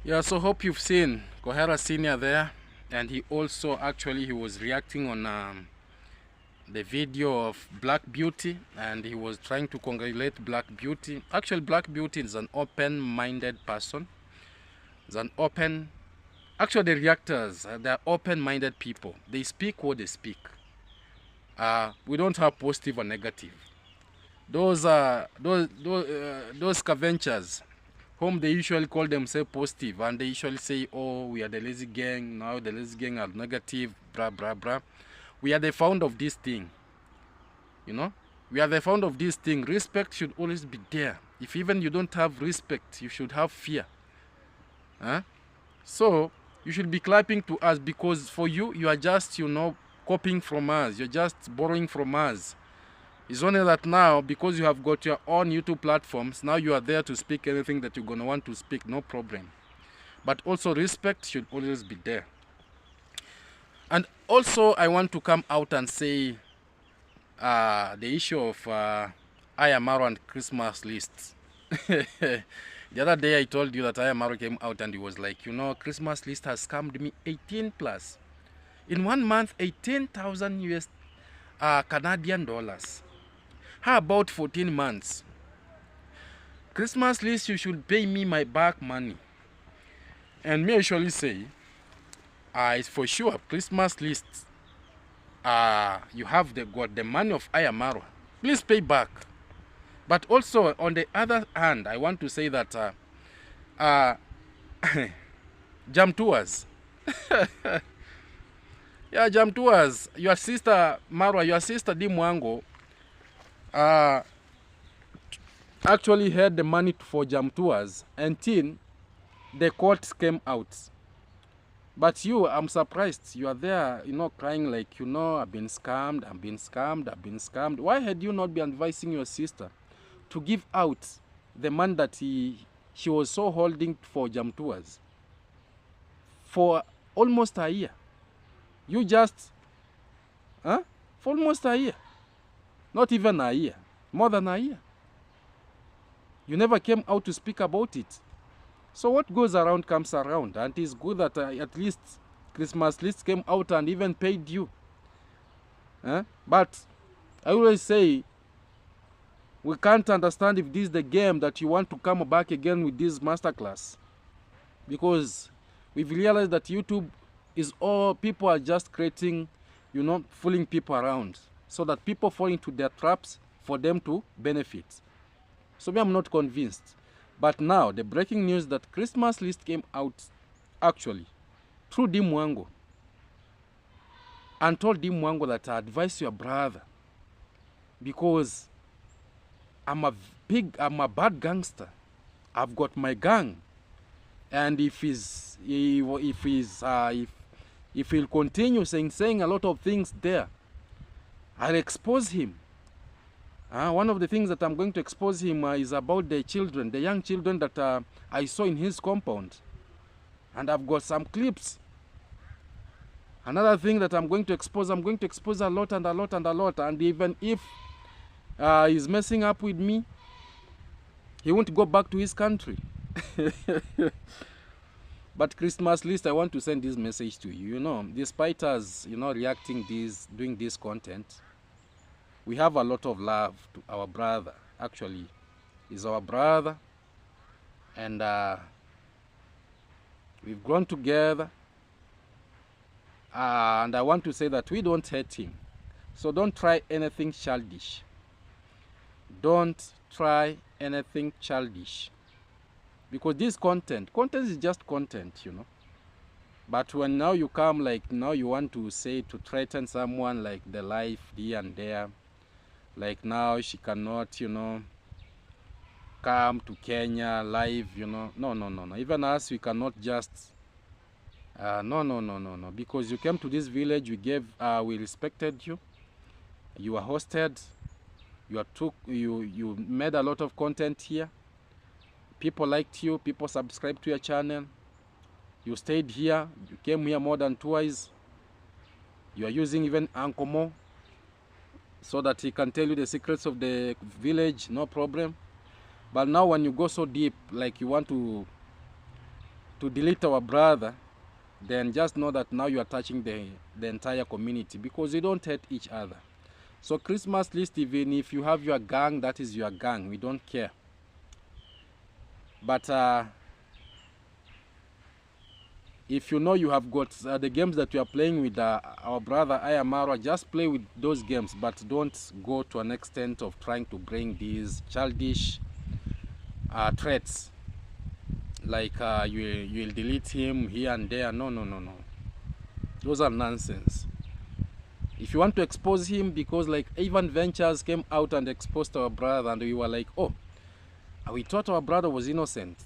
Yeah, so hope you've seen Kohera Senior there, and he also he was reacting on the video of Black Beauty, and he was trying to congratulate Black Beauty. Actually, Black Beauty is an open-minded person. It's an open. Actually, the reactors they're open-minded people. They speak what they speak. We don't have positive or negative. Those scavengers whom they usually call themselves positive, and they usually say, oh, we are the lazy gang, now the lazy gang are negative, blah blah blah. We are the founder of this thing, you know. We are the founder of this thing. Respect should always be there. If even you don't have respect, you should have fear. So you should be clapping to us, because for you, you are just, you know, copying from us, you're just borrowing from us. It's only that now, because you have got your own YouTube platforms, now you are there to speak anything that you're going to want to speak, no problem. But also respect should always be there. And also I want to come out and say the issue of Marwa and Chrismustlist. The other day I told you that Marwa came out and he was like, you know, Chrismustlist has scammed me 18 plus. In 1 month, 18,000 US Canadian dollars. How about 14 months? Chrismustlist, you should pay me my back money. And me usually say, it's for sure, Chrismustlist, you have got the money of Marwa. Please pay back. But also, on the other hand, I want to say that Jam Tours. Yeah, Jam Tours, your sister Marwa, your sister Dimwango, actually had the money for Jam Tours until the court came out. But you, I'm surprised. You are there, you know, crying like, you know, I've been scammed, I've been scammed, I've been scammed. Why had you not been advising your sister to give out the money that she was so holding for Jam Tours for almost a year? You just, for almost a year. Not even a year, more than a year. You never came out to speak about it. So what goes around comes around, and it's good that at least Chrismustlist came out and even paid you. But I always say, we can't understand if this is the game that you want to come back again with this masterclass. Because we've realized that YouTube is all, people are just creating, you know, fooling people around, so that people fall into their traps for them to benefit. So me, I'm not convinced. But now, the breaking news that Chrismustlist came out, actually, through Dimwango, and told Dimwango that I advise your brother, because I'm a bad gangster. I've got my gang, and if he'll continue saying a lot of things there, I'll expose him. One of the things that I'm going to expose him is about the children, the young children that I saw in his compound. And I've got some clips. Another thing that I'm going to expose a lot and a lot and a lot. And even if he's messing up with me, he won't go back to his country. But Chrismustlist, I want to send this message to you. You know, despite us, you know, reacting this, doing this content, we have a lot of love to our brother. Actually, he's our brother, and we've grown together. And I want to say that we don't hate him. So don't try anything childish. Don't try anything childish. Because this content is just content, you know. But when now you come, like now you want to say, to threaten someone, like the life here and there, like now she cannot, you know, come to Kenya live, you know. No. Even us, we cannot just, no. Because you came to this village, we respected you. You were hosted. You made a lot of content here. People liked you. People subscribed to your channel. You stayed here. You came here more than twice. You are using even Uncle Mo, so that he can tell you the secrets of the village, no problem. But now when you go so deep, like you want to to delete our brother, then just know that now you are touching the entire community, because we don't hate each other. So Chrismustlist, even if you have your gang, that is your gang. We don't care. But if you know you have got the games that you are playing with our brother Marwa, just play with those games, but don't go to an extent of trying to bring these childish threats, like you'll delete him here and there. No. Those are nonsense. If you want to expose him, because like Ivan Ventures came out and exposed our brother, and we were like, oh, we thought our brother was innocent.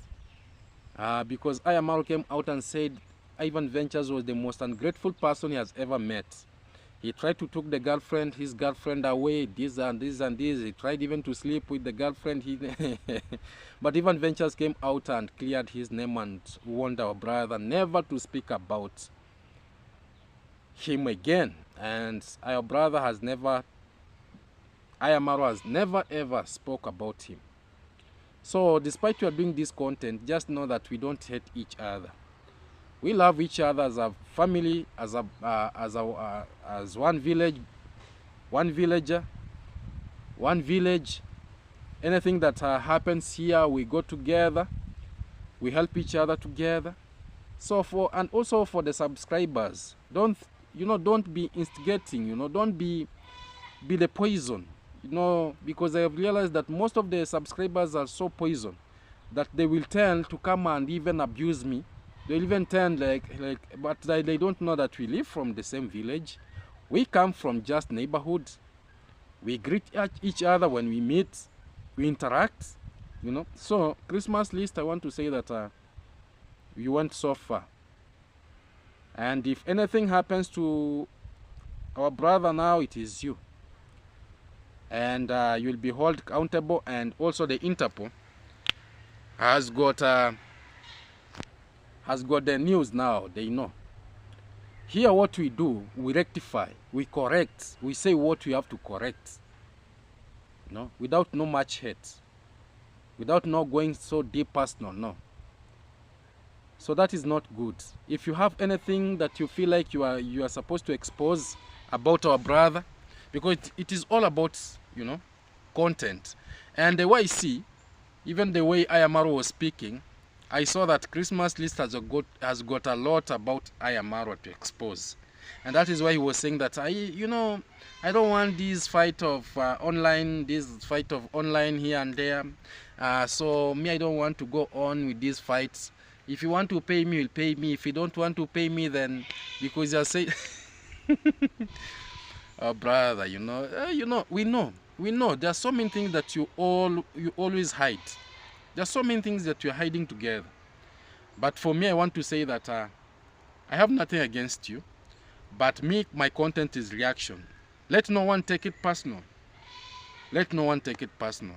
Because Marwa came out and said Ivan Ventures was the most ungrateful person he has ever met. He tried to take the girlfriend, his girlfriend away, this and this and this. He tried even to sleep with the girlfriend. But Ivan Ventures came out and cleared his name and warned our brother never to speak about him again. And our brother has never, Marwa has never ever spoke about him. So despite you are doing this content, just know that we don't hate each other. We love each other as a family, as one village, one villager, one village. Anything that happens here, we go together, we help each other together. So and also for the subscribers, don't be instigating, don't be the poison, because I have realized that most of the subscribers are so poison that they will tend to come and even abuse me. They'll even tend but they don't know that we live from the same village. We come from just neighborhood. We greet each other when we meet. We interact, So Chrismustlist, I want to say that you went so far. And if anything happens to our brother now, it is you. And you'll be held accountable. And also the Interpol has got the news now. They know. Here what we do, we rectify, we correct, we say what we have to correct, without no much hate, without not going so deep personal, no. So that is not good. If you have anything that you feel like you are supposed to expose about our brother, because it is all about, content. And the way I see, even the way Marwa was speaking, I saw that Chrismustlist has got a lot about Marwa to expose. And that is why he was saying that, I don't want this fight of online here and there. So me, I don't want to go on with these fights. If you want to pay me, you'll pay me. If you don't want to pay me, then because you're saying, oh, brother, we know. There are so many things that you always hide. There are so many things that you're hiding together. But for me, I want to say that I have nothing against you. But my content is reaction. Let no one take it personal. Let no one take it personal.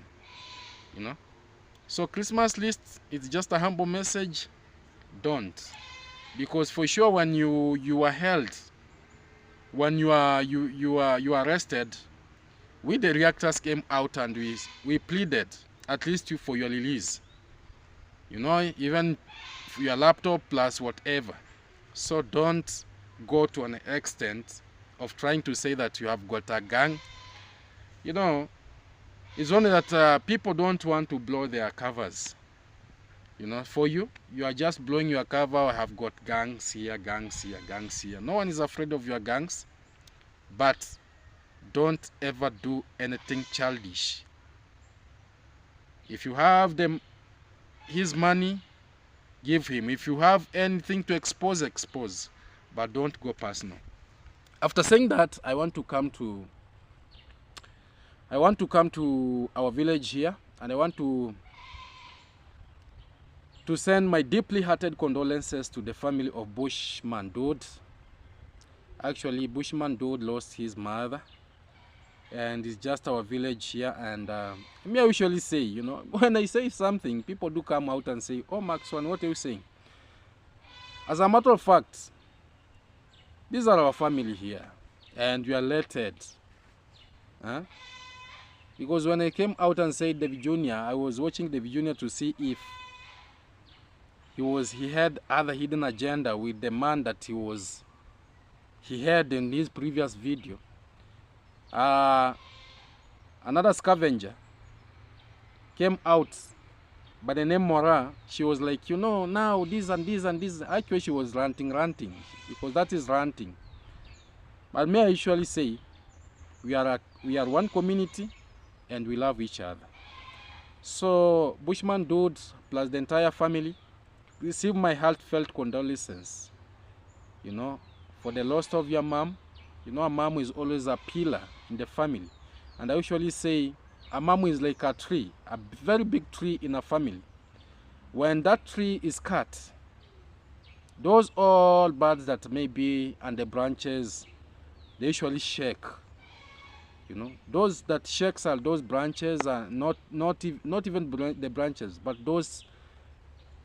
So Chrismustlist, it's just a humble message. Don't. Because for sure when you are held, when you are arrested, we the reactors came out and we pleaded at least for your release. Even your laptop plus whatever. So don't go to an extent of trying to say that you have got a gang. It's only that people don't want to blow their covers. For you are just blowing your cover. I have got gangs here, gangs here, gangs here. No one is afraid of your gangs. But don't ever do anything childish. If you have his money, give him. If you have anything to expose, expose. But don't go personal. After saying that, I want to come to our village here, and I want to send my deeply hearted condolences to the family of Bushman Dude. Actually, Bushman Dude lost his mother, and it's just our village here. And me, I usually say, when I say something, people do come out and say, oh, Maxwan, what are you saying? As a matter of fact, these are our family here, and we are related. Because when I came out and said David Jr., I was watching David Jr. to see if he had other hidden agenda with the man that he had in his previous video. Another scavenger came out by the name Mora. She was like, you know, now this and this and this. Actually, she was ranting, because that is ranting. But may I usually say, we are one community and we love each other. So Bushman Dude plus the entire family, receive my heartfelt condolences, you know, for the loss of your mom. You know, a mom is always a pillar in the family. And I usually say, a mom is like a tree, a very big tree in a family. When that tree is cut, those all birds that may be on the branches, they usually shake. You know, those that shakes are those branches, are not even the branches, but those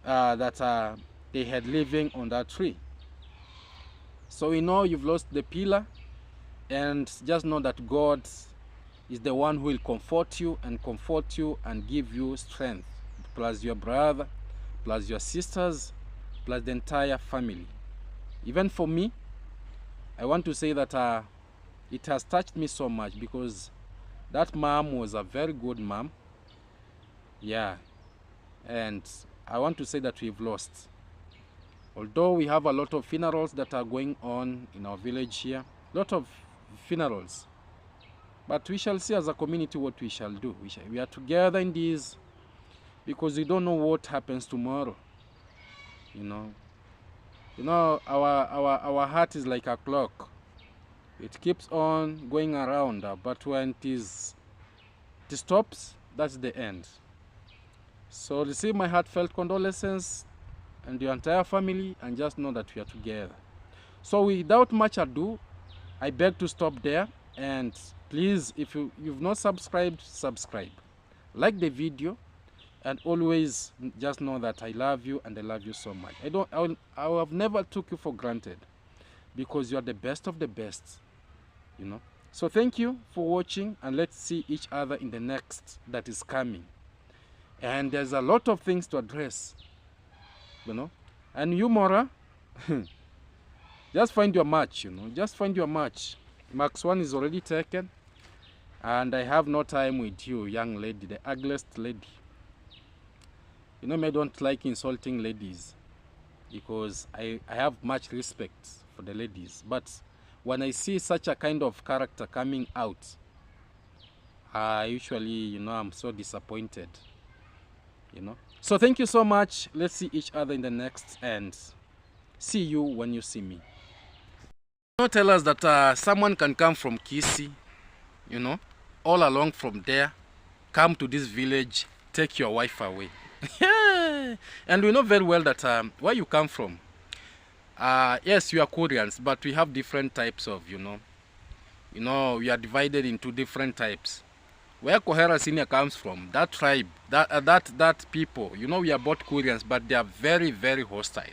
that they had living on that tree. So you know you've lost the pillar, and just know that God is the one who will comfort you and give you strength, plus your brother, plus your sisters, plus the entire family. Even for me, I want to say that it has touched me so much, because that mom was a very good mom. Yeah, and I want to say that we've lost. Although we have a lot of funerals that are going on in our village here, lot of funerals, but we shall see as a community what we shall do. We are together in this, because we don't know what happens tomorrow. You know, our heart is like a clock. It keeps on going around, but when it stops, that's the end. So receive my heartfelt condolences and your entire family, and just know that we are together. So without much ado, I beg to stop there, and please, if you've not subscribed, subscribe, like the video, and always just know that I love you, and I love you so much. I have never took you for granted, because you are the best of the best, you know. So thank you for watching, and let's see each other in the next that is coming. And there's a lot of things to address, you know. And you, Mora, just find your match, you know. Just find your match. Max 1 is already taken, and I have no time with you, young lady, the ugliest lady. You know, I don't like insulting ladies, because I have much respect for the ladies. But when I see such a kind of character coming out, I usually, you know, I'm so disappointed, you know. So thank you so much. Let's see each other in the next, and see you when you see me. Don't tell us that someone can come from Kisi, you know, all along from there, come to this village, take your wife away. And we know very well that where you come from, yes, you are Koreans, but we have different types of, you know, we are divided into different types. Where Kohera Senior comes from, that tribe, that people, you know, we are both Koreans, but they are very, very hostile.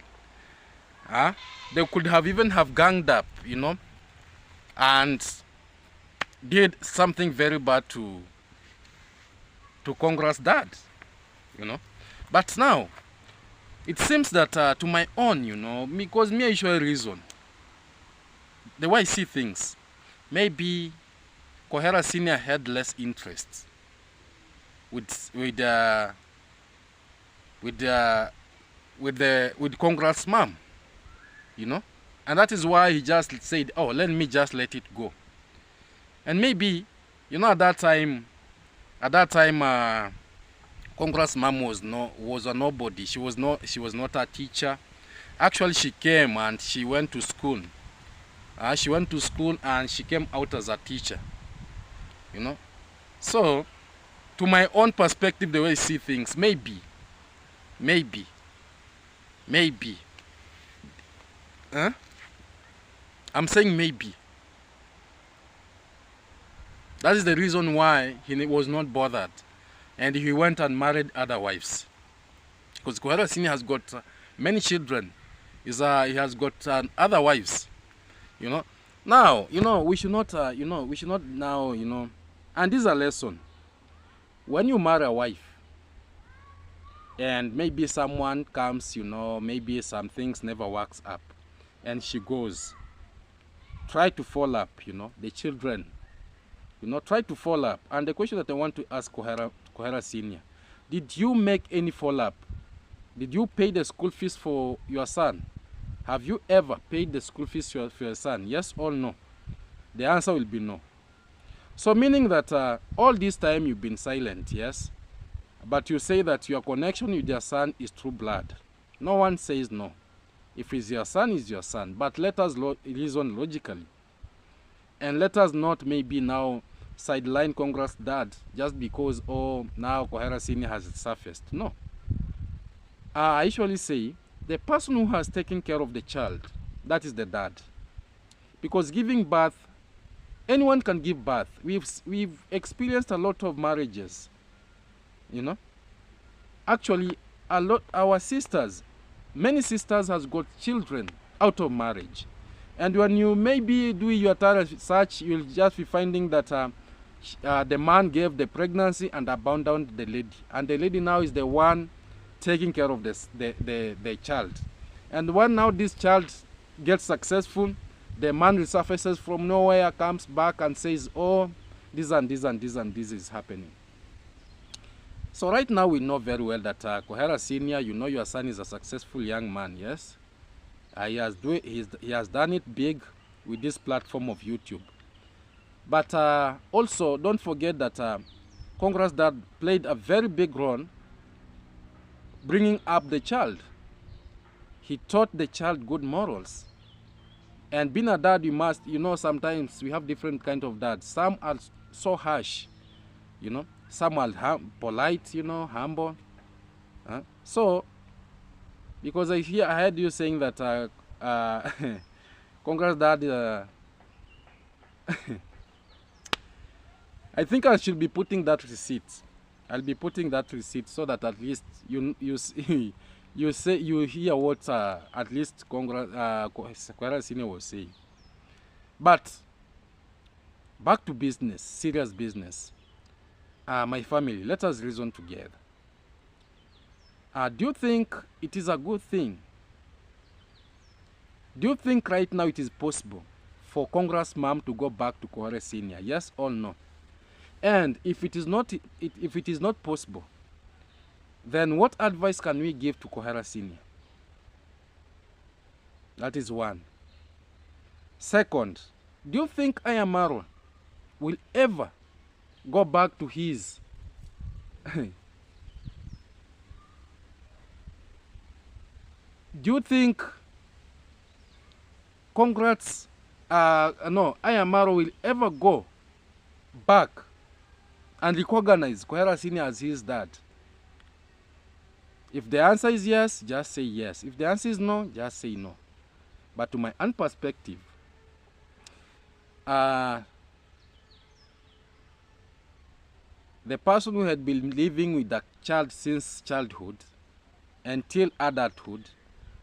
They could have even have ganged up, you know, and did something very bad to congratsdad, you know. But now, it seems that to my own, you know, because me I usually reason, the way I see things, maybe Kohera Senior had less interest with Congrats mom, you know, and that is why he just said, oh, let me just let it go. And maybe, you know, at that time, Congrats mom was a nobody. She was not a teacher. Actually, she came and she went to school. She went to school and she came out as a teacher, you know. So, to my own perspective, the way I see things, maybe, I'm saying maybe. That is the reason why he was not bothered, and he went and married other wives. Because Kohera Senior has got many children. He has got other wives, you know. Now, you know, we should not now, you know, and this is a lesson. When you marry a wife, and maybe someone comes, you know, maybe some things never works up, and she goes, try to follow up, you know, the children, you know, try to follow up. And the question that I want to ask Kohera Senior, did you make any follow up? Did you pay the school fees for your son? Have you ever paid the school fees for your son? Yes or no? The answer will be no. So meaning that all this time you've been silent, yes? But you say that your connection with your son is true blood. No one says no. If it's your son, it's your son. But let us reason logically. And let us not maybe now sideline congratsdad just because, oh, now Kohera Senior has surfaced. No. I usually say the person who has taken care of the child, that is the dad. Because giving birth, anyone can give birth. We've experienced a lot of marriages, you know. Actually, our sisters, many sisters has got children out of marriage. And when you maybe do your research, you'll just be finding that the man gave the pregnancy and abandoned the lady. And the lady now is the one taking care of the child. And when now this child gets successful, the man resurfaces from nowhere, comes back and says, oh, this and this and this and this is happening. So right now we know very well that Kohera Senior, you know your son is a successful young man, yes? He has done it big with this platform of YouTube. But also, don't forget that congratsdad played a very big role bringing up the child. He taught the child good morals. And being a dad, you must, you know, sometimes we have different kind of dads. Some are so harsh, you know. Some are polite, you know, humble. So, because I heard you saying that congratsdad, I think I should be putting that receipt. I'll be putting that receipt so that at least you see, you hear what at least Kohera Senior was saying. But back to business, serious business. My family, let us reason together. Do you think it is a good thing? Do you think right now it is possible for Congrats mom to go back to Kohera Senior? Yes or no? And if it is not possible, then what advice can we give to Kohera Senior? That is one. Second, do you think marwa will ever go back to his do you think congrats no, marwa will ever go back and recognize Kohera Senior as his dad? If the answer is yes, just say yes. If the answer is no, just say no. But to my own perspective, the person who had been living with the child since childhood until adulthood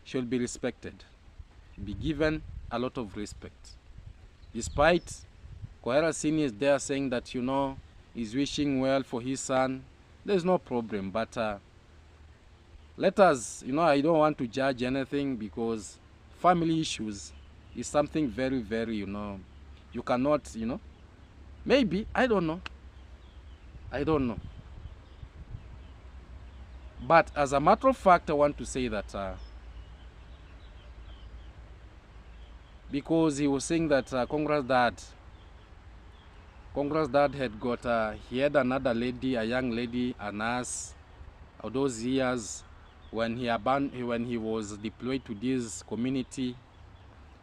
should be respected, be given a lot of respect. Despite Kohera Senior is there saying that, you know, he's wishing well for his son, there's no problem. But let us, you know, I don't want to judge anything because family issues is something very, very, you know, you cannot, you know, maybe, I don't know. But as a matter of fact, I want to say that because he was saying that congratsdad had got, he had another lady, a young lady, a nurse, all those years when he was deployed to this community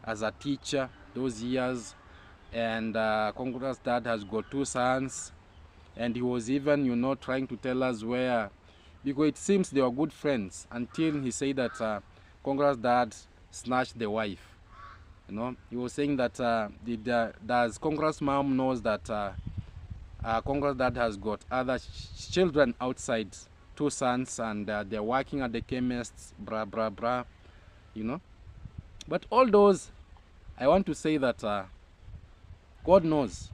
as a teacher, those years, and congratsdad has got 2 sons, and he was even, you know, trying to tell us where, because it seems they were good friends until he said that congratsdad snatched the wife. You know, he was saying that does congrats mom knows that congratsdad has got other children outside, 2 sons, and they're working at the chemists, blah blah blah, you know. But all those, I want to say that God knows.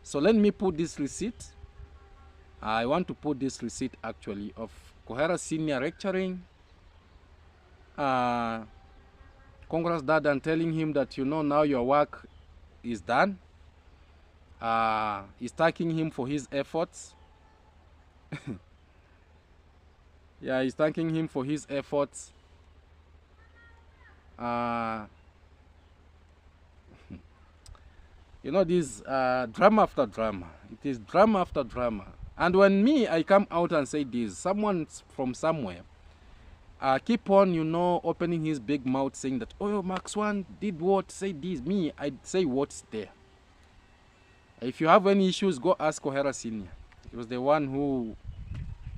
So let me put this receipt I want to put this receipt actually of Kohera Senior lecturing congratsdad and telling him that, you know, now your work is done. He's thanking him for his efforts. Yeah, he's thanking him for his efforts. You know, this drama after drama. It is drama after drama. And when I come out and say this, someone from somewhere keep on, you know, opening his big mouth saying that, oh, Max One did what, say this. I say what's there. If you have any issues, go ask Kohera Senior. He was the one who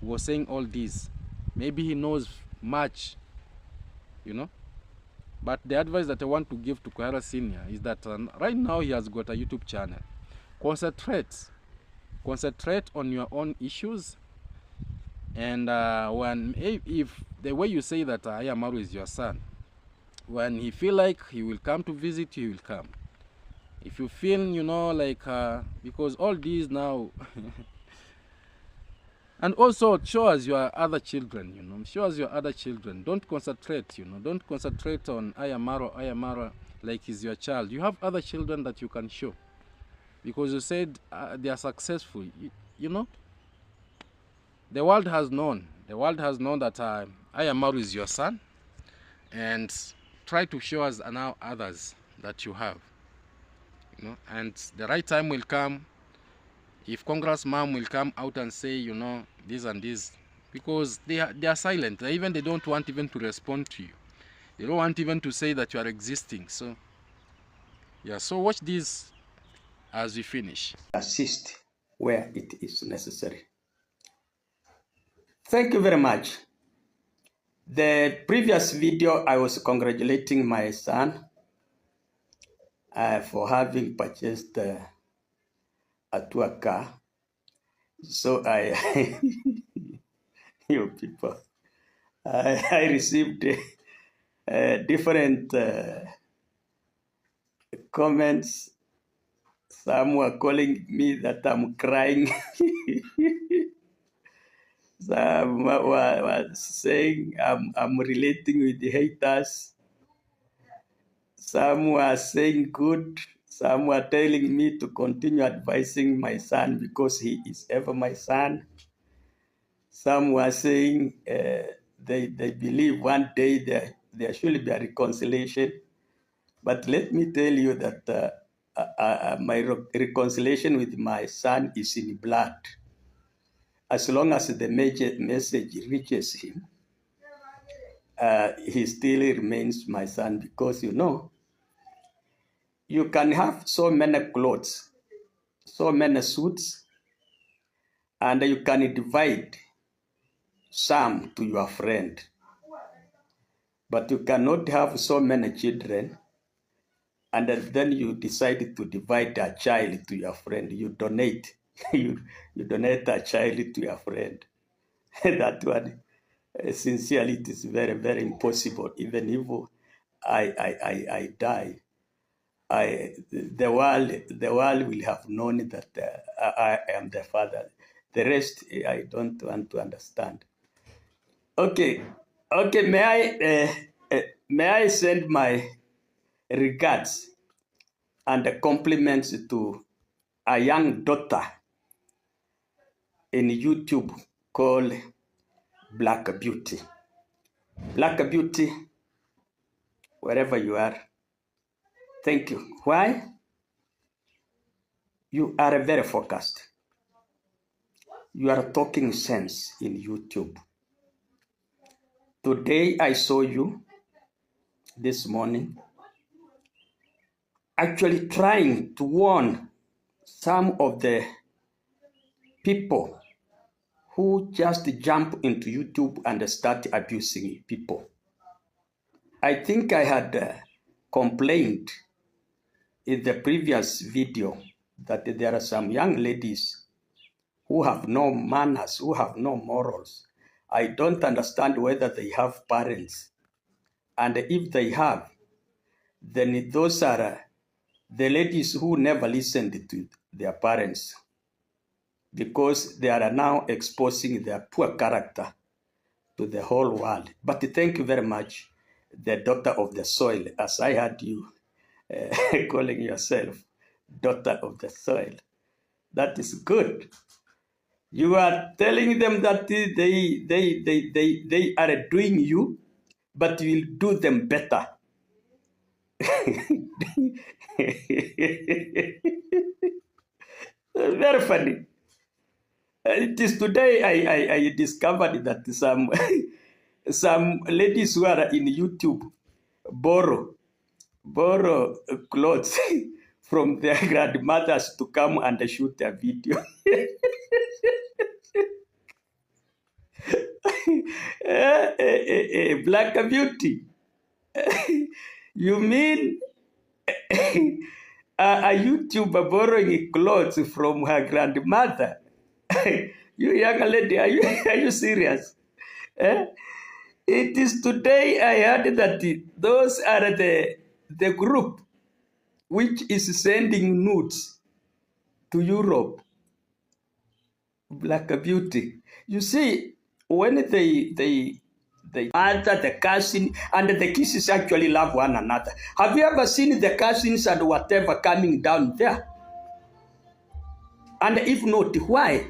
was saying all this. Maybe he knows much, you know. But the advice that I want to give to Kohera Senior is that right now he has got a YouTube channel. Concentrate on your own issues. And if the way you say that Ayamaru is your son, when he feel like he will come to visit you, he will come. If you feel, you know, like, because all these now, and also show us your other children, you know, show us your other children. Don't concentrate, you know, don't concentrate on Ayamara like he's your child. You have other children that you can show, because you said they are successful, you know. The world has known that Ayamaru is your son, and try to show us now others that you have. You know, and the right time will come. If Congress mom will come out and say, you know, this and this, because they are silent. They don't want even to respond to you. They don't want even to say that you are existing. So yeah, so watch this as we finish. Assist where it is necessary. Thank you very much. The previous video, I was congratulating my son for having purchased a tour car. So you people, I received different comments. Some were calling me that I'm crying. Some were saying I'm relating with the haters. Some were saying good. Some were telling me to continue advising my son because he is ever my son. Some were saying they believe one day there should be a reconciliation. But let me tell you that my reconciliation with my son is in blood. As long as the message reaches him, he still remains my son, because, you know, you can have so many clothes, so many suits, and you can divide some to your friend. But you cannot have so many children and then you decide to divide a child to your friend. You donate. you donate a child to your friend. That one, sincerely, it is very, very impossible. Even if I die, the world will have known that I am the father. The rest, I don't want to understand. Okay. May I send my regards and compliments to a young daughter in YouTube called Black Beauty. Black Beauty, wherever you are, thank you. Why? You are very focused. You are talking sense in YouTube. Today I saw you this morning actually trying to warn some of the people who just jump into YouTube and start abusing people. I think I had complained in the previous video that there are some young ladies who have no manners, who have no morals. I don't understand whether they have parents. And if they have, then those are the ladies who never listened to their parents. because they are now exposing their poor character to the whole world. But thank you very much, the daughter of the soil, as I heard you calling yourself daughter of the soil. That is good. You are telling them that they are doing you, but you will do them better. Very funny. It is today I discovered that some ladies who are in YouTube borrow clothes from their grandmothers to come and shoot their video. Black beauty. You mean a YouTuber borrowing clothes from her grandmother? You young lady, are you serious? It is today I heard that those are the group which is sending nudes to Europe. Black beauty. You see, when they mother, the cousin, and the kisses actually love one another. Have you ever seen the cousins and whatever coming down there? And if not, why?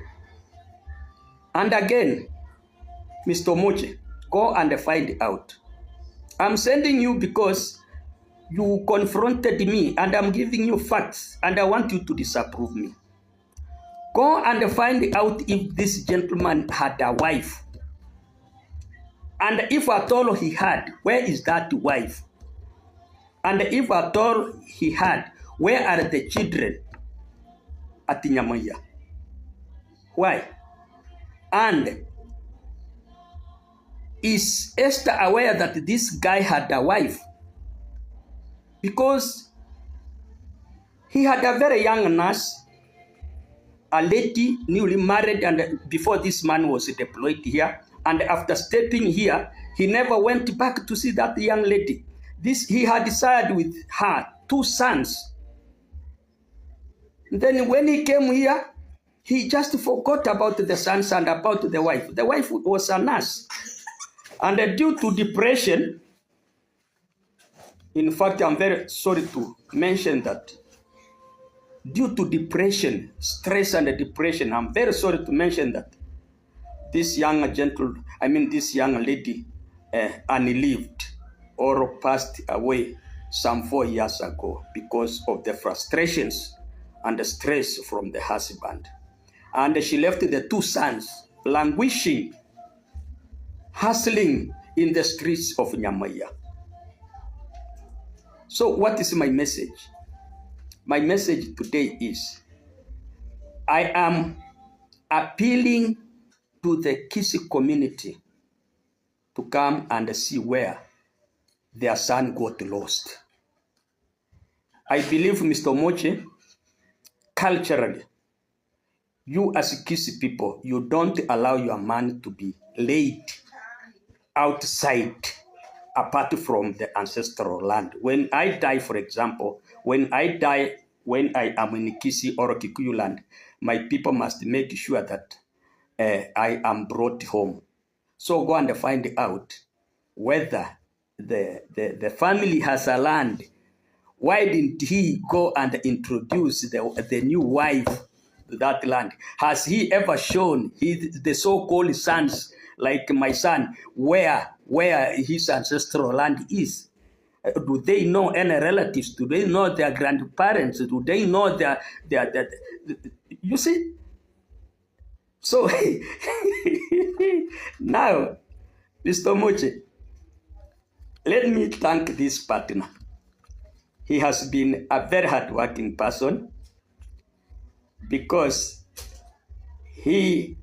And again, Mr. Moche, go and find out. I'm sending you because you confronted me and I'm giving you facts and I want you to disapprove me. Go and find out if this gentleman had a wife. And if at all he had, where is that wife? And if at all he had, where are the children at Nyamaya? Why? And is Esther aware that this guy had a wife? Because he had a very young nurse, a lady newly married, and before this man was deployed here. And after stepping here, he never went back to see that young lady. He had decided with her 2 sons. Then when he came here, he just forgot about the sons and about the wife. The wife was a nurse. And due to depression, in fact, I'm very sorry to mention that, due to depression, stress and depression, I'm very sorry to mention that this young lady unlived or passed away some 4 years ago because of the frustrations and the stress from the husband. And she left the 2 sons languishing, hustling in the streets of Nyamaya. So what is my message? My message today is, I am appealing to the Kisi community to come and see where their son got lost. I believe, Mr. Moche, culturally, you as Kisi people, you don't allow your man to be laid outside apart from the ancestral land. When I die, for example, when I am in Kisi or Kikuyu land, my people must make sure that I am brought home. So go and find out whether the family has a land. Why didn't he go and introduce the new wife to that land? Has he ever shown the so-called sons, like my son, where his ancestral land is? Do they know any relatives? Do they know their grandparents? Do they know their you see? So now, Mr. Moche, let me thank this partner. He has been a very hardworking person because he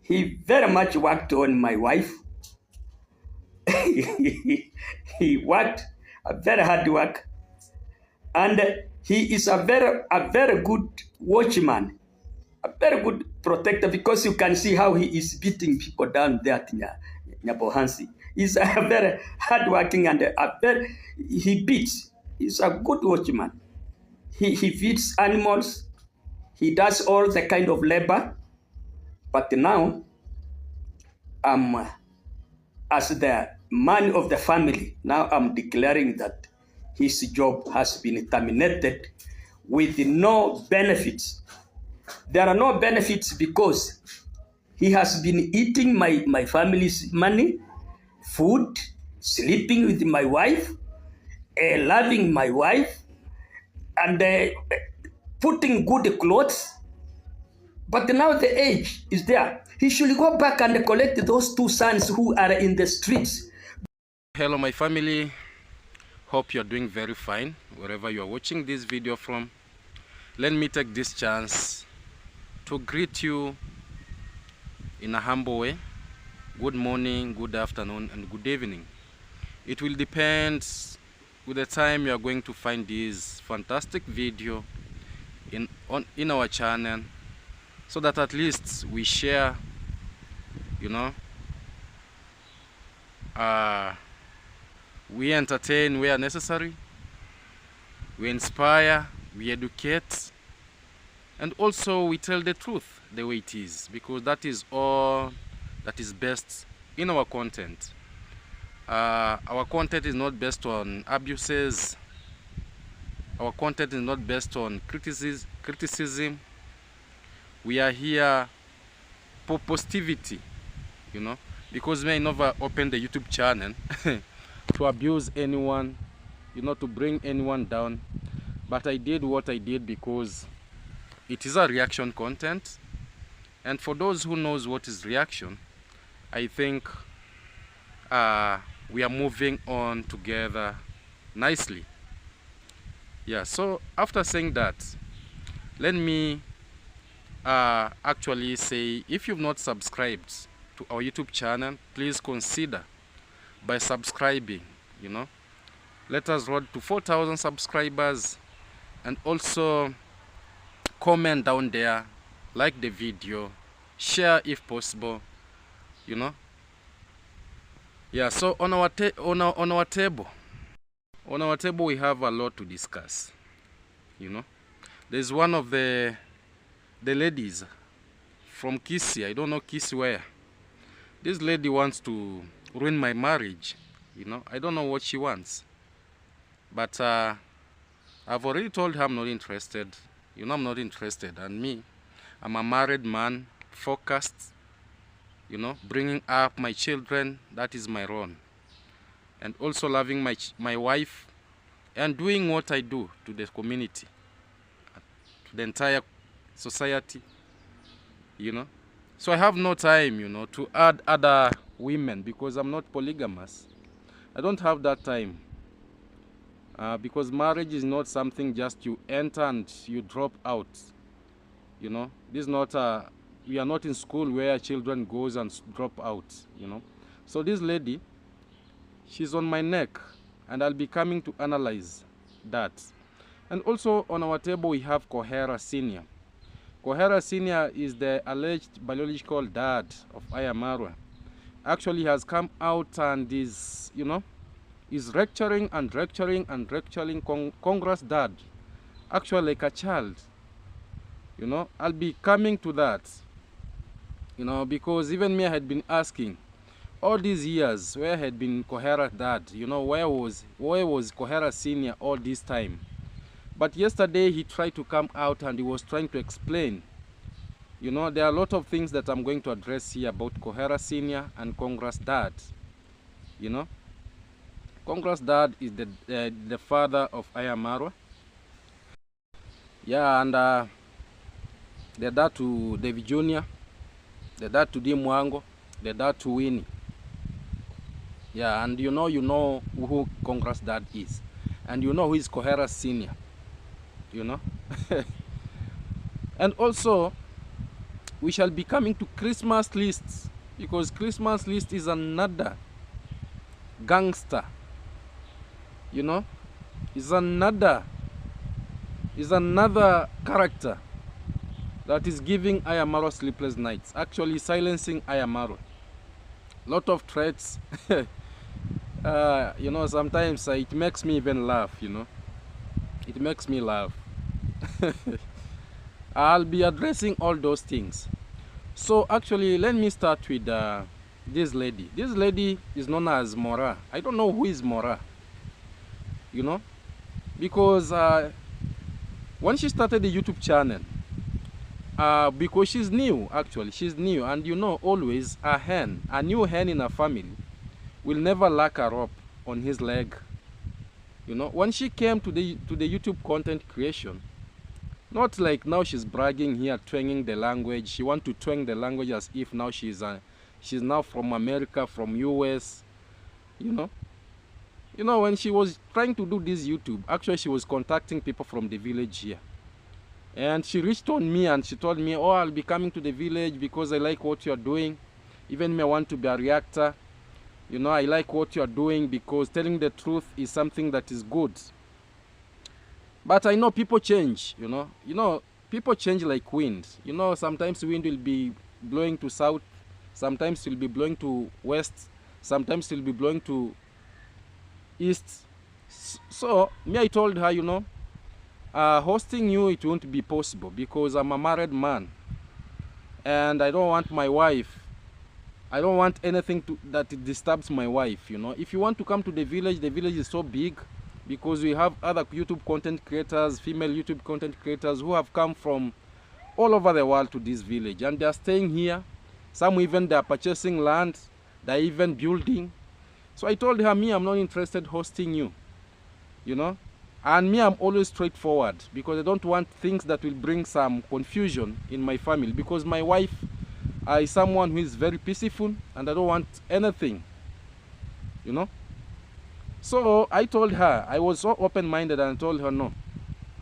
very much worked on my wife. He worked a very hard work, and he is a very good watchman, a very good protector, because you can see how he is beating people down there at Nyabohansi. He's a very hardworking and he beats. He's a good watchman. He feeds animals. He does all the kind of labor. But now, as the man of the family, now I'm declaring that his job has been terminated with no benefits. There are no benefits because he has been eating my family's money, food, sleeping with my wife, loving my wife, and putting good clothes. But now the age is there. He should go back and collect those two sons who are in the streets. Hello my family, hope you're doing very fine wherever you're watching this video from. Let me take this chance to greet you in a humble way. Good morning, good afternoon, and good evening. It will depend with the time you are going to find this fantastic video in our channel, so that at least we share, you know, we entertain where necessary, we inspire, we educate, and also we tell the truth the way it is, because that is all that is best in our content. Our content is not based on abuses. Our content is not based on criticism. We are here for positivity, you know, because we never open the YouTube channel to abuse anyone, you know, to bring anyone down. But I did what I did because it is a reaction content, and for those who knows what is reaction, I think we are moving on together nicely. Yeah, so after saying that, let me actually say, if you've not subscribed to our YouTube channel, please consider by subscribing, you know. Let us roll to 4,000 subscribers, and also comment down there, like the video, share if possible, you know. Yeah, so on our table we have a lot to discuss, you know. There's one of the ladies from Kisi, I don't know Kisi where. This lady wants to ruin my marriage, you know. I don't know what she wants, but I've already told her I'm not interested, you know. I'm not interested, and me, I'm a married man, focused, you know, bringing up my children, that is my role, and also loving my wife, and doing what I do to the community, to the entire society, you know. So I have no time, you know, to add other women, because I'm not polygamous. I don't have that time, because marriage is not something just you enter and you drop out, you know. This is not we are not in school where children goes and drop out, you know. So this lady, she's on my neck, and I'll be coming to analyze that. And also on our table we have Kohera Senior. Kohera Senior is the alleged biological dad of marwa. Actually has come out and is, you know, is lecturing and lecturing and lecturing congratsdad, actually like a child, you know. I'll be coming to that, you know, because even me, I had been asking all these years, where had been Kohera dad, you know, where was Kohera Senior all this time? But yesterday he tried to come out and he was trying to explain, you know. There are a lot of things that I'm going to address here about Kohera Senior and congratsdad, you know. Congratsdad is the father of marwa. Yeah, and the dad to David Jr., the dad to D. Mwango, the dad to Winnie. Yeah, and you know who congratsdad is, and you know who is Kohera Senior, you know. And also we shall be coming to Chrismustlist, because Chrismustlist is another gangster, you know. Is another character that is giving marwa sleepless nights, actually silencing marwa. Lot of threats. You know, sometimes it makes me even laugh, you know. It makes me laugh. I'll be addressing all those things. So actually, let me start with this lady. This lady is known as Mora. I don't know who is Mora, you know, because when she started the YouTube channel, because she's new, actually, she's new, and you know, always a new hen in a family will never lack a rope on his leg. You know, when she came to the YouTube content creation, not like now she's bragging here, twanging the language. She want to twang the language as if now she's now from America, from US, you know. You know, when she was trying to do this YouTube, actually she was contacting people from the village here. And she reached on me and she told me, oh, I'll be coming to the village because I like what you're doing. Even me, I want to be a reactor. You know, I like what you're doing because telling the truth is something that is good. But I know people change, you know. You know, people change like wind. You know, sometimes wind will be blowing to south. Sometimes it will be blowing to west. Sometimes it will be blowing to east. So, me, I told her, you know, hosting you, it won't be possible because I'm a married man. And I don't want my wife. I don't want anything that disturbs my wife, you know. If you want to come to the village is so big. Because we have other YouTube content creators, female YouTube content creators who have come from all over the world to this village. And they are staying here. Some even they are purchasing land. They are even building. So I told her, me, I'm not interested hosting you. You know. And me, I'm always straightforward. Because I don't want things that will bring some confusion in my family. Because my wife is someone who is very peaceful. And I don't want anything. You know. So I told her, I was so open-minded, and I told her, no,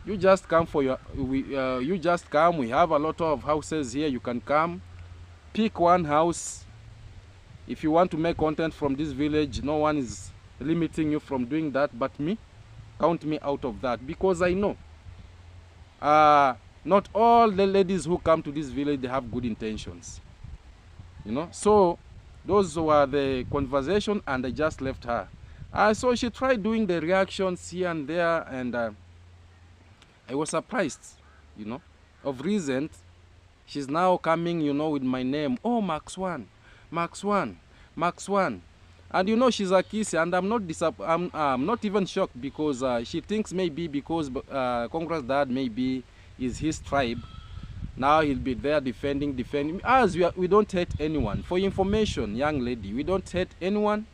you just come for you just come. We have a lot of houses here. You can come, pick one house. If you want to make content from this village, no one is limiting you from doing that. But me, count me out of that, because I know not all the ladies who come to this village, they have good intentions. You know, so those were the conversation, and I just left her. So she tried doing the reactions here and there, and I was surprised, you know. Of recent, she's now coming, you know, with my name. Oh, Max One, Max One, Max One. And you know, she's a kiss, and I'm not even shocked, because she thinks maybe because congratsdad maybe is his tribe. Now he'll be there defending. As we don't hate anyone. For information, young lady, we don't hate anyone.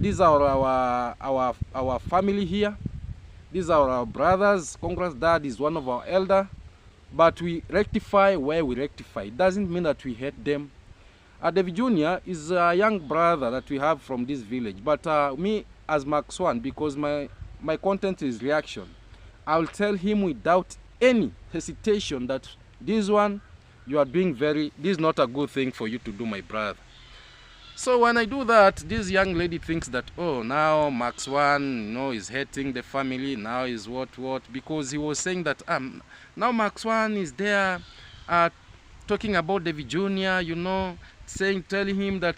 These are our family here. These are our brothers. Congratsdad is one of our elder. But we rectify where we rectify. It doesn't mean that we hate them. David Jr. is a young brother that we have from this village. But me, as Max One, because my content is reaction, I'll tell him without any hesitation that this one, you are doing this is not a good thing for you to do, my brother. So when I do that, this young lady thinks that, oh, now Max One, you know, is hating the family. Now is what? Because he was saying that now Max One is there talking about David Jr., you know, telling him that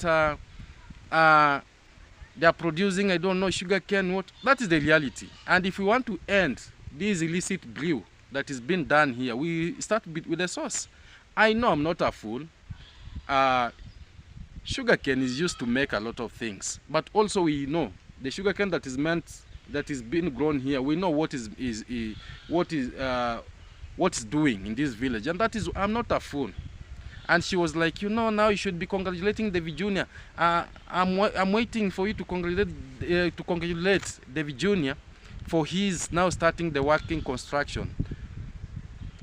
they are producing, I don't know, sugarcane. What? That is the reality. And if we want to end this illicit brew that is being done here, we start with the source. I know I'm not a fool. Sugarcane is used to make a lot of things, but also we know the sugarcane that is being grown here. We know what is doing in this village, and that is, I'm not a fool. And she was like, you know, now you should be congratulating David Jr. I'm waiting for you to congratulate David Jr. for his now starting the working construction.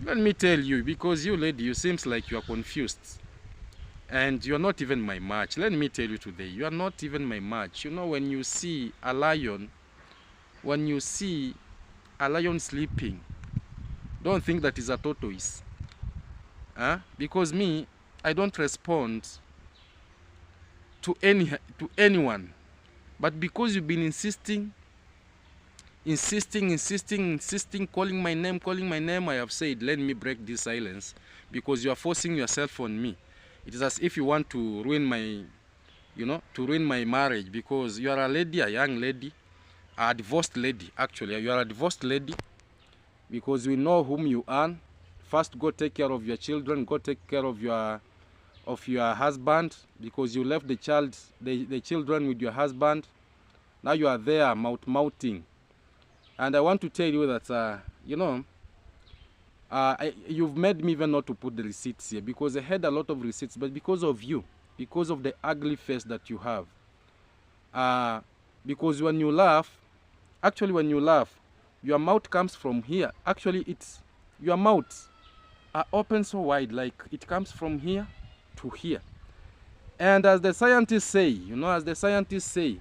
Let me tell you, because you lady, you seems like you are confused. And you're not even my match. Let me tell you today, you are not even my match. You know, when you see a lion sleeping, don't think that is a tortoise. Because me, I don't respond to anyone. But because you've been insisting, calling my name, I have said, let me break this silence, because you are forcing yourself on me. It is as if you want to ruin my marriage, because you are a lady, a young lady, a divorced lady. Actually, you are a divorced lady, because we know whom you are. First, go take care of your children, go take care of your of your husband because you left the children with your husband. Now you are there mouthing. And I want to tell you that, you know, you've made me even not to put the receipts here because I had a lot of receipts, but because of you, because of the ugly face that you have. Because when you laugh, actually when you laugh, your mouth comes from here. Actually, your mouth are open so wide, like it comes from here to here. And as the scientists say, you know, as the scientists say,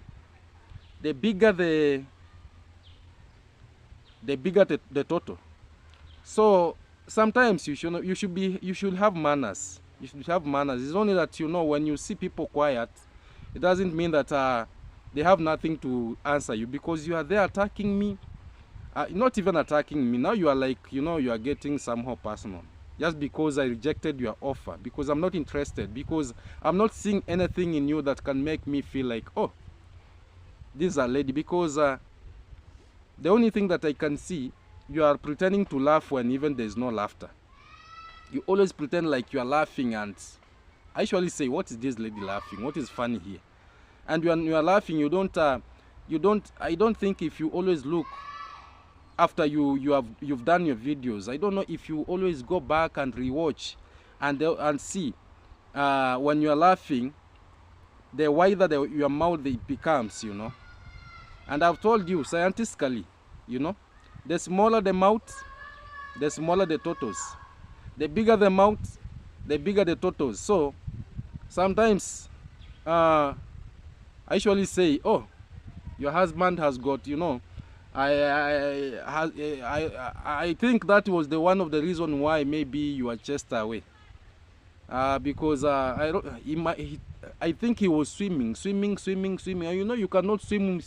the bigger the total. So sometimes you should have manners. You should have manners. It's only that, you know, when you see people quiet, it doesn't mean that they have nothing to answer you, because you are there attacking me. Not even attacking me. Now you are like, you know, you are getting somehow personal. Just because I rejected your offer, because I'm not interested, because I'm not seeing anything in you that can make me feel like, oh, this is a lady. Because the only thing that I can see, you are pretending to laugh when even there's no laughter. You always pretend like you are laughing, and I usually say, what is this lady laughing? What is funny here? And when you are laughing, I don't think if you always look after you've done your videos, I don't know if you always go back and rewatch and see when you are laughing, the wider your mouth it becomes, you know. And I've told you scientifically, you know, the smaller the mouth, the smaller the totals. The bigger the mouth, the bigger the totals. So sometimes I usually say, oh, your husband has got, you know, I think that was the one of the reason why maybe you are chased away. Because I think he was swimming. And you know, you cannot swim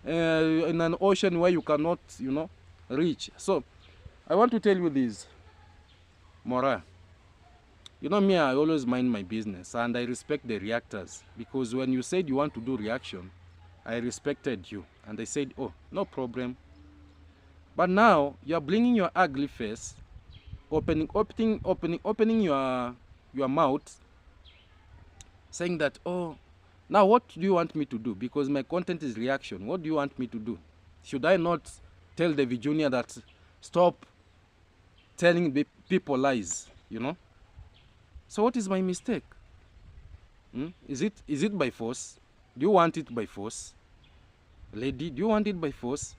in an ocean where you cannot, you know, reach. So I want to tell you this, Mora. You know me, I always mind my business, and I respect the reactors, because when you said you want to do reaction, I respected you, and I said, oh, no problem. But now you are bringing your ugly face, opening your mouth, saying that, oh, now what do you want me to do? Because my content is reaction. What do you want me to do? Should I not tell the Virginia that stop telling the people lies, you know? So what is my mistake? Is it by force? Do you want it by force? Lady, do you want it by force?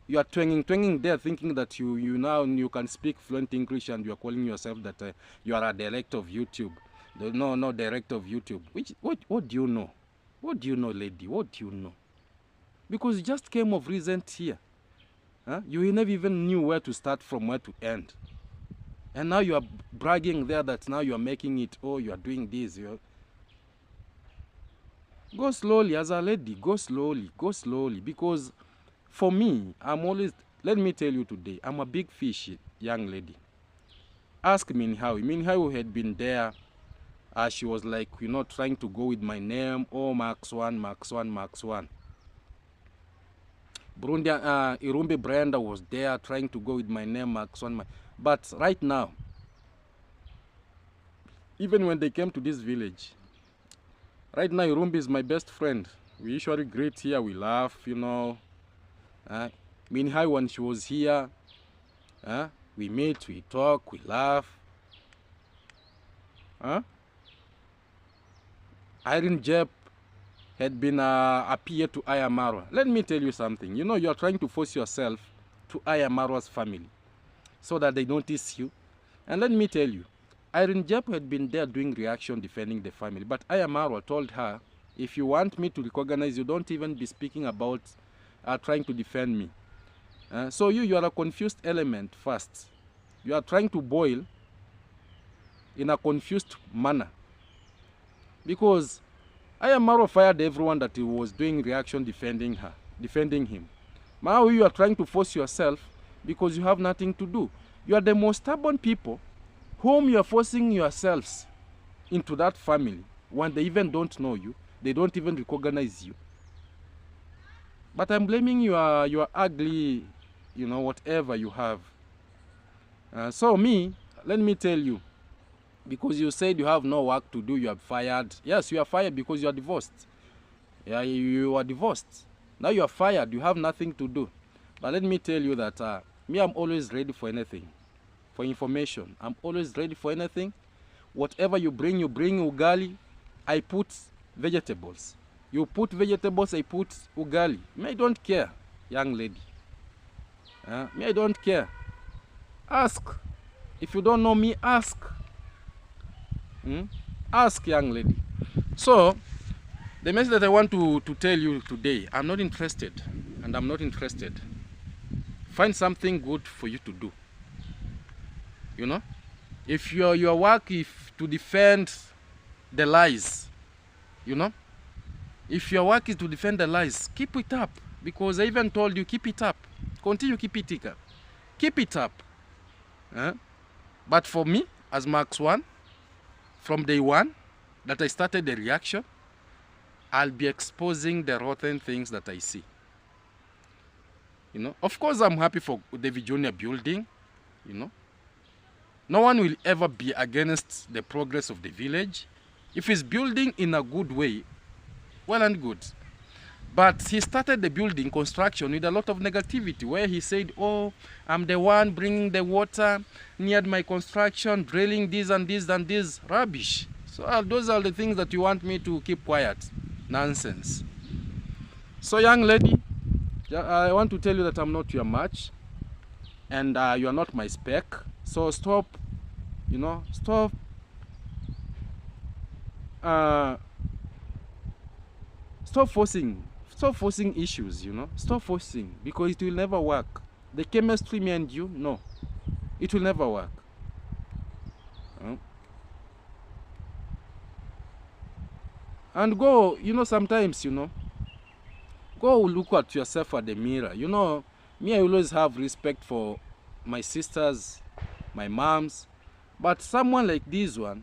You are twanging there, thinking that you now can speak fluent English, and you are calling yourself that you are a director of YouTube. No, director of YouTube. What do you know? What do you know, lady? What do you know? Because you just came of recent here. You never even knew where to start from, where to end. And now you are bragging there that now you are making it, oh, you are doing this. Go slowly as a lady, go slowly. Because for me, let me tell you today, I'm a big fish, young lady. Ask Minhawi. Minhawi had been there. She was like, you know, trying to go with my name, oh, Max 1. Irumbi Brenda was there trying to go with my name, Max 1. But right now, even when they came to this village, right now Irumbi is my best friend. We usually greet here, we laugh, you know. Minhai, when she was here, we meet, we talk, we laugh. Irene Jep had been a peer to Ayamarwa. Let me tell you something. You know, you are trying to force yourself to Ayamarwa's family so that they notice you. And let me tell you, Irene Jep had been there doing reaction, defending the family. But Ayamarwa told her, if you want me to recognize you, don't even be speaking about trying to defend me. So you are a confused element first. You are trying to boil in a confused manner. Because Ayamarwa fired everyone that he was doing reaction defending him. Now you are trying to force yourself because you have nothing to do. You are the most stubborn people whom you are forcing yourselves into that family when they even don't know you. They don't even recognize you. But I'm blaming your ugly, you know, whatever you have. So me, let me tell you, because you said you have no work to do, you are fired. Yes, you are fired because you are divorced. Yeah, you are divorced. Now you are fired, you have nothing to do. But let me tell you that me, I'm always ready for anything. For information, I'm always ready for anything. Whatever you bring ugali, I put vegetables. You put vegetables, I put ugali. Me, I don't care, young lady. Me, I don't care. Ask. If you don't know me, ask. Ask, young lady. So, the message that I want to tell you today, I'm not interested, and I'm not interested. Find something good for you to do. You know, if your work is to defend the lies, you know, if your work is to defend the lies, keep it up. Because I even told you, keep it up. Continue, keep it up. Keep it up. But for me, as Max One, from day one that I started the reaction, I'll be exposing the rotten things that I see. You know, of course, I'm happy for David Jr. building. You know, no one will ever be against the progress of the village. If he's building in a good way, well and good. But he started the building construction with a lot of negativity, where he said, oh, I'm the one bringing the water near my construction, drilling this and this and this. Rubbish. So those are the things that you want me to keep quiet. Nonsense. So, young lady, I want to tell you that I'm not your match, and you are not my spec. So stop, you know, stop forcing issues, you know. Stop forcing, because it will never work. The chemistry, me and you, no, it will never work. And go, you know, sometimes, you know, go look at yourself at the mirror. You know, me, I always have respect for my sisters, my moms, but someone like this one,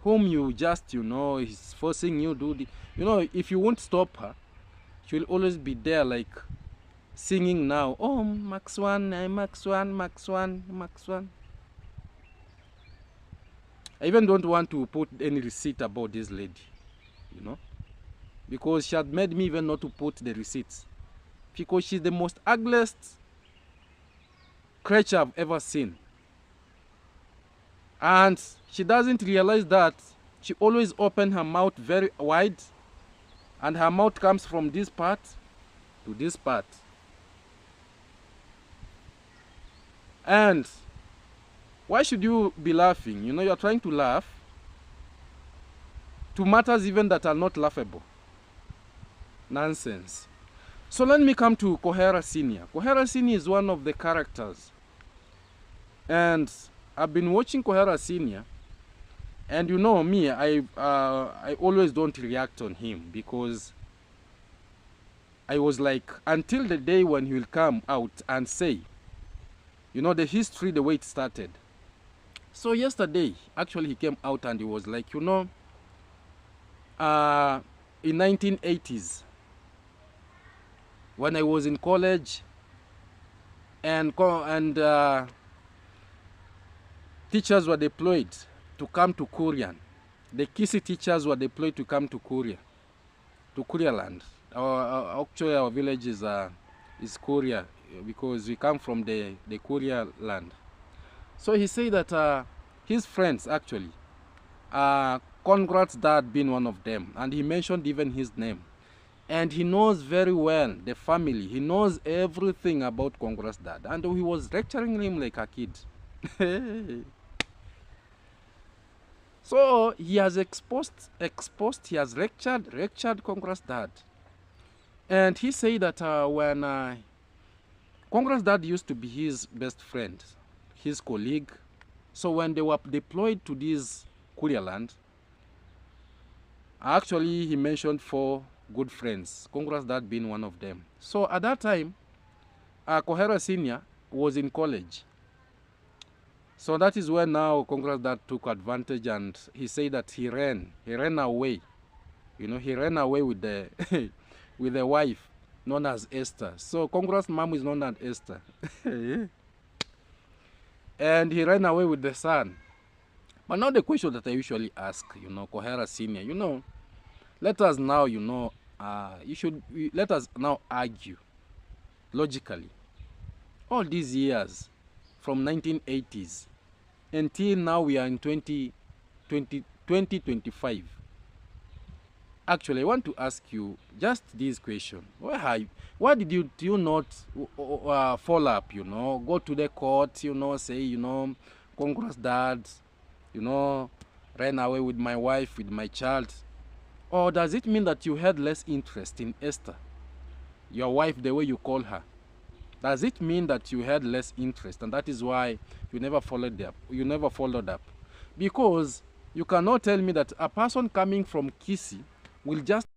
whom you just, you know, is forcing you to do the, you know, if you won't stop her, she will always be there like singing now, oh, Max One, Max One, Max One, Max One. I even don't want to put any receipt about this lady, you know, because she had made me even not to put the receipts, because she's the most ugliest creature I've ever seen. And she doesn't realize that she always opens her mouth very wide, and her mouth comes from this part to this part. And why should you be laughing? You know, you're trying to laugh to matters even that are not laughable. Nonsense. So let me come to Kohera Senior. Kohera Senior is one of the characters. And I've been watching Kohera Senior, and you know me, I always don't react on him, because I was like, until the day when he will come out and say, you know, the history, the way it started. So yesterday, actually, he came out and he was like, you know, in 1980s, when I was in college, and teachers were deployed to come to Korean. The Kisi teachers were deployed to come to Korea land. Actually, our village is Korea, because we come from the Korea land. So he said that his friends, actually, congratsdad being one of them, and he mentioned even his name. And he knows very well the family. He knows everything about congratsdad, and he was lecturing him like a kid. So he has exposed, he has lectured congratsdad. And he said that when congratsdad used to be his best friend, his colleague. So when they were deployed to this Korea land, actually he mentioned 4 good friends, congratsdad being one of them. So at that time, Kohera Senior was in college. So that is when now congratsdad took advantage, and he said that he ran away. You know, he ran away with the with the wife known as Esther. So congrats mom is known as Esther. And he ran away with the son. But now the question that I usually ask, Kohera Senior, let us now, let us now argue logically. All these years, from 1980s until now we are in 2025. Actually, I want to ask you just this question. Why did you not follow up, go to the court, say, congratsdad, ran away with my wife, with my child? Or does it mean that you had less interest in Esther, your wife, the way you call her? Does it mean that you had less interest and that is why you never followed up? Because you cannot tell me that a person coming from Kisi will just